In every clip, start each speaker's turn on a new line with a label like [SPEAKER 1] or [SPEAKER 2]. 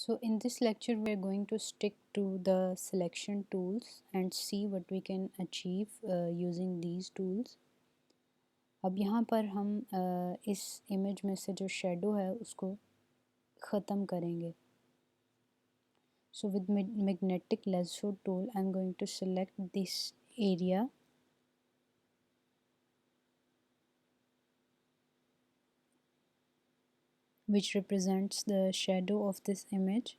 [SPEAKER 1] So in this lecture we are going to stick to the selection tools and see what we can achieve using these tools. अब यहाँ पर हम इस image में से जो शेडो है उसको ख़त्म करेंगे. So with magnetic lasso tool I am going to select this area which represents the shadow of this image.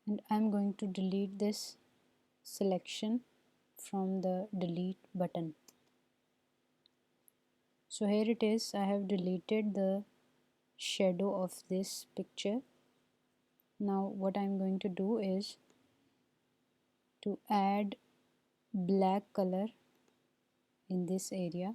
[SPEAKER 1] And I am going to delete this selection from the delete button. So here it is, I have deleted the shadow of this picture. Now what I'm going to do is to add black color in this area.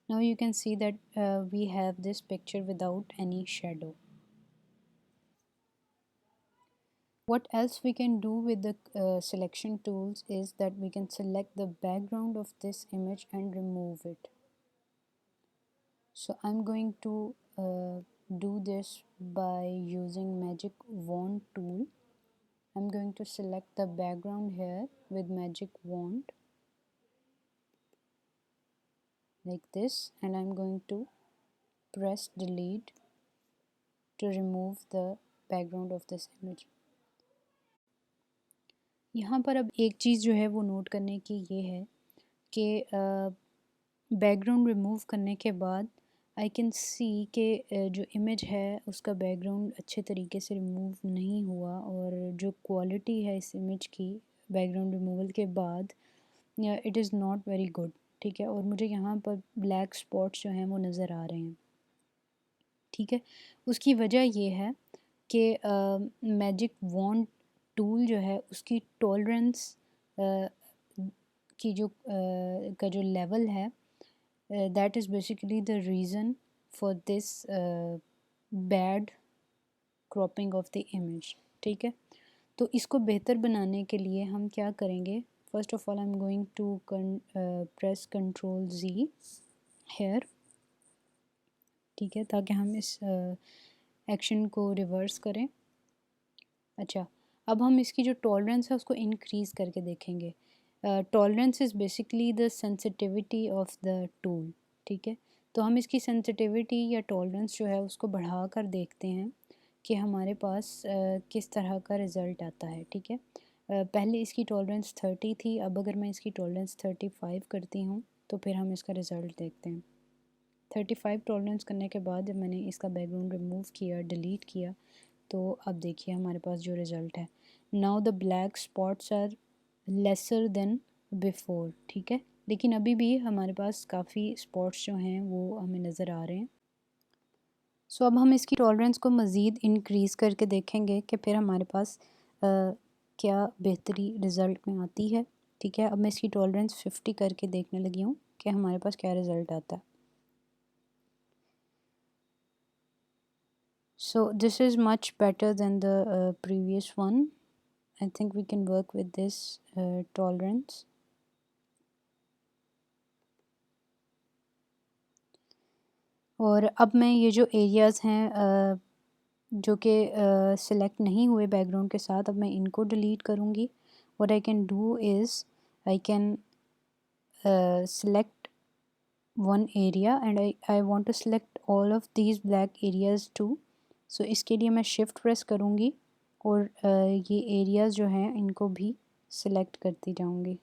[SPEAKER 1] Now you can see that we have this picture without any shadow. What else we can do with the selection tools is that we can select the background of this image and remove it. So I'm going to do this by using magic wand tool. I'm going to select the background here with magic wand like this, and I'm going to press delete to remove the background of this image. यहाँ पर अब एक चीज़ जो है वो note करने की ये है कि बैकग्राउंड रिमूव करने के बाद आई कैन सी कि जो इमेज है उसका बैकग्राउंड अच्छे तरीके से रिमूव नहीं हुआ और जो क्वालिटी है इस इमेज की बैकग्राउंड रिमूवल के बाद it is not very good. ठीक है, और मुझे यहाँ पर ब्लैक स्पॉट्स जो हैं वो नज़र आ रहे हैं. ठीक है, उसकी वजह ये है कि मैजिक वॉन्ड टूल जो है उसकी टॉलरेंस की जो का जो लेवल है that is basically the reason for this bad cropping of the image. ठीक है, तो इसको बेहतर बनाने के लिए हम क्या करेंगे. First of all I am going to press control Z here. ठीक है, ताकि हम इस एक्शन को रिवर्स करें. अच्छा, अब हम इसकी जो टॉलरेंस है उसको इंक्रीज़ करके देखेंगे. Tolerance is basically the sensitivity of the tool. ठीक है, तो हम इसकी सेंसिटिविटी या टॉलरेंस जो है उसको बढ़ा कर देखते हैं कि हमारे पास किस तरह का रिज़ल्ट आता है. ठीक है, पहले इसकी टॉलरेंस 30 थी, अब अगर मैं इसकी टॉलरेंस 35 करती हूँ तो फिर हम इसका रिज़ल्ट देखते हैं. 35 टॉलरेंस करने के बाद जब मैंने इसका बैकग्राउंड रिमूव किया, डिलीट किया, तो अब देखिए हमारे पास जो रिज़ल्ट है. Now the black spots are lesser than before. ठीक है, लेकिन अभी भी हमारे पास काफ़ी स्पॉट्स जो हैं वो हमें नज़र आ रहे हैं. सो अब हम इसकी टॉलरेंस को मज़ीद इंक्रीज़ करके देखेंगे कि फिर हमारे पास क्या बेहतरी रिज़ल्ट में आती है. ठीक है, अब मैं इसकी टॉलरेंस 50 करके देखने लगी हूँ कि हमारे पास क्या रिज़ल्ट आता है. So this is much better than the previous one. I think we can work with this tolerance. और अब मैं ये जो एरियाज़ हैं जो कि सिलेक्ट नहीं हुए बैकग्राउंड के साथ, अब मैं इनको डिलीट करूँगी. What I can do is I can select one area and I want to select all of these black areas too. So इसके लिए मैं शिफ्ट प्रेस करूँगी और ये एरियाज़ जो हैं इनको भी सिलेक्ट करती जाऊँगी.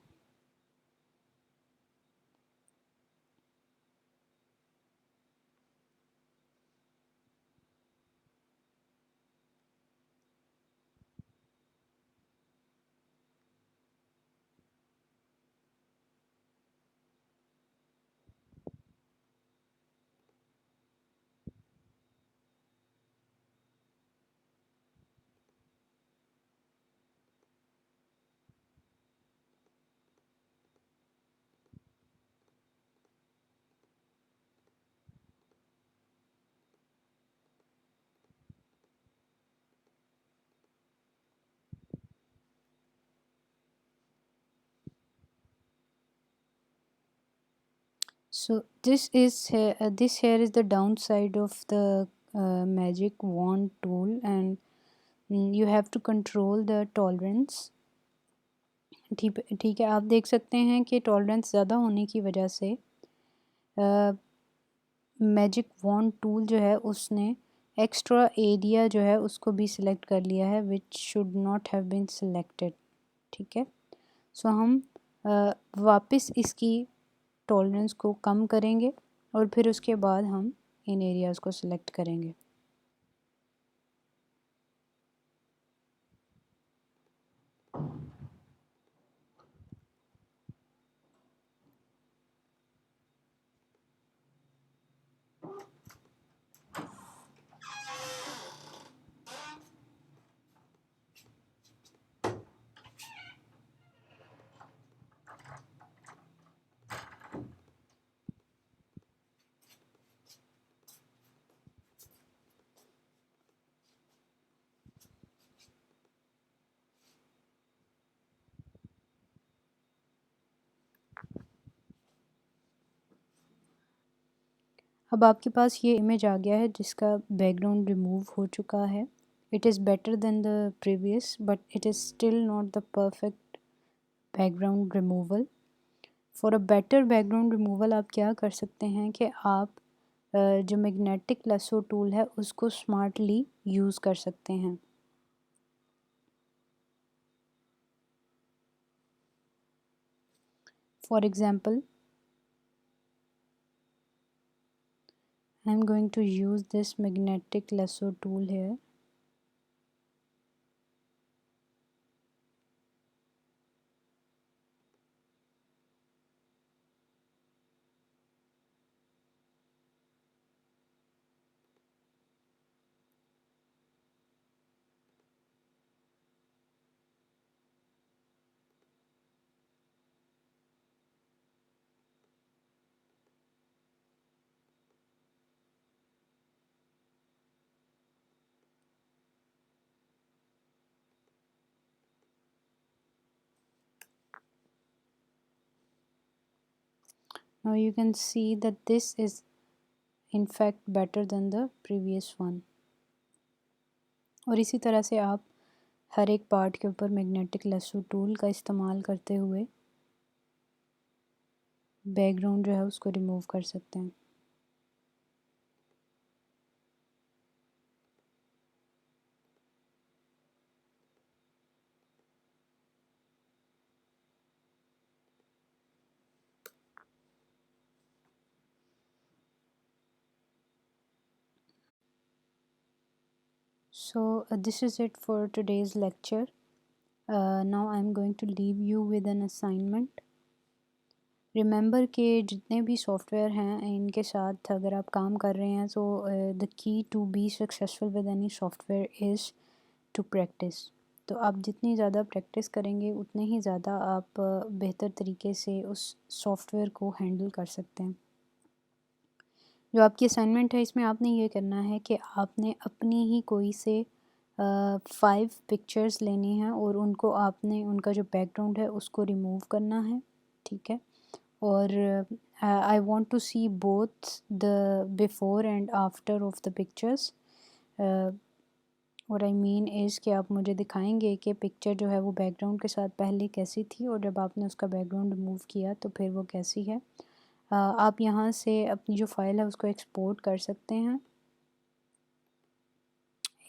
[SPEAKER 1] So this here is the downside of the magic wand tool, and you have to control the tolerance. ठीक ठीक है, आप देख सकते हैं कि टॉलरेंस ज़्यादा होने की वजह से मैजिक वॉन्ड टूल जो है उसने एक्स्ट्रा एरिया जो है उसको भी सिलेक्ट कर लिया है, which should not have been selected. ठीक है, सो हम वापस इसकी टॉलरेंस को कम करेंगे और फिर उसके बाद हम इन एरियाज़ को सिलेक्ट करेंगे। अब आपके पास ये इमेज आ गया है जिसका बैकग्राउंड रिमूव हो चुका है। It is better than the previous but it is still not the perfect background removal. For a better background removal आप क्या कर सकते हैं कि आप जो मैग्नेटिक लेसो टूल है उसको स्मार्टली यूज़ कर सकते हैं। For example I am going to use this magnetic lasso tool here. Now you can see that this is in fact better than the previous one. और इसी तरह से आप हर एक पार्ट के ऊपर मैग्नेटिक लेसो टूल का इस्तेमाल करते हुए बैकग्राउंड जो है उसको रिमूव कर सकते हैं। So this is it for today's lecture. Now I'm going to leave you with an assignment. Remember कि जितने भी सॉफ्टवेयर हैं इनके साथ अगर आप काम कर रहे हैं तो the key to be successful with any software is to practice. तो आप जितनी ज़्यादा प्रैक्टिस करेंगे उतने ही ज़्यादा आप बेहतर तरीके से उस सॉफ्टवेयर को हैंडल कर सकते हैं। जो आपकी असाइनमेंट है इसमें आपने ये करना है कि आपने अपनी ही कोई से 5 पिक्चर्स लेनी हैं और उनको आपने उनका जो बैकग्राउंड है उसको रिमूव करना है। ठीक है, और I want to see both the before and after of the pictures. और आई मीन इज़ कि आप मुझे दिखाएंगे कि पिक्चर जो है वो बैकग्राउंड के साथ पहले कैसी थी और जब आपने उसका बैकग्राउंड रिमूव किया तो फिर वो कैसी है। आप यहाँ से अपनी जो फ़ाइल है उसको एक्सपोर्ट कर सकते हैं।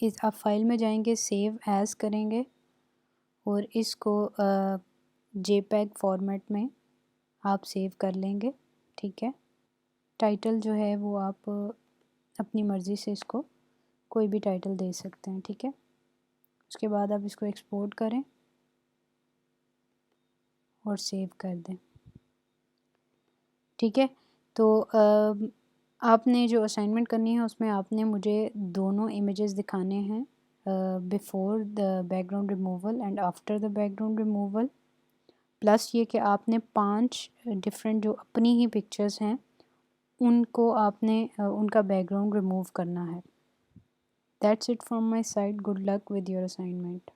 [SPEAKER 1] इस आप फाइल में जाएंगे, सेव एज़ करेंगे और इसको जेपैग फॉर्मेट में आप सेव कर लेंगे। ठीक है, टाइटल जो है वो आप अपनी मर्ज़ी से इसको कोई भी टाइटल दे सकते हैं। ठीक है, उसके बाद आप इसको एक्सपोर्ट करें और सेव कर दें। ठीक है, तो आपने जो असाइनमेंट करनी है उसमें आपने मुझे दोनों इमेजेस दिखाने हैं, before the background removal and after the background removal, plus ये कि आपने 5 डिफरेंट जो अपनी ही पिक्चर्स हैं उनको आपने उनका बैकग्राउंड रिमूव करना है। That's it from my side. Good luck with your assignment.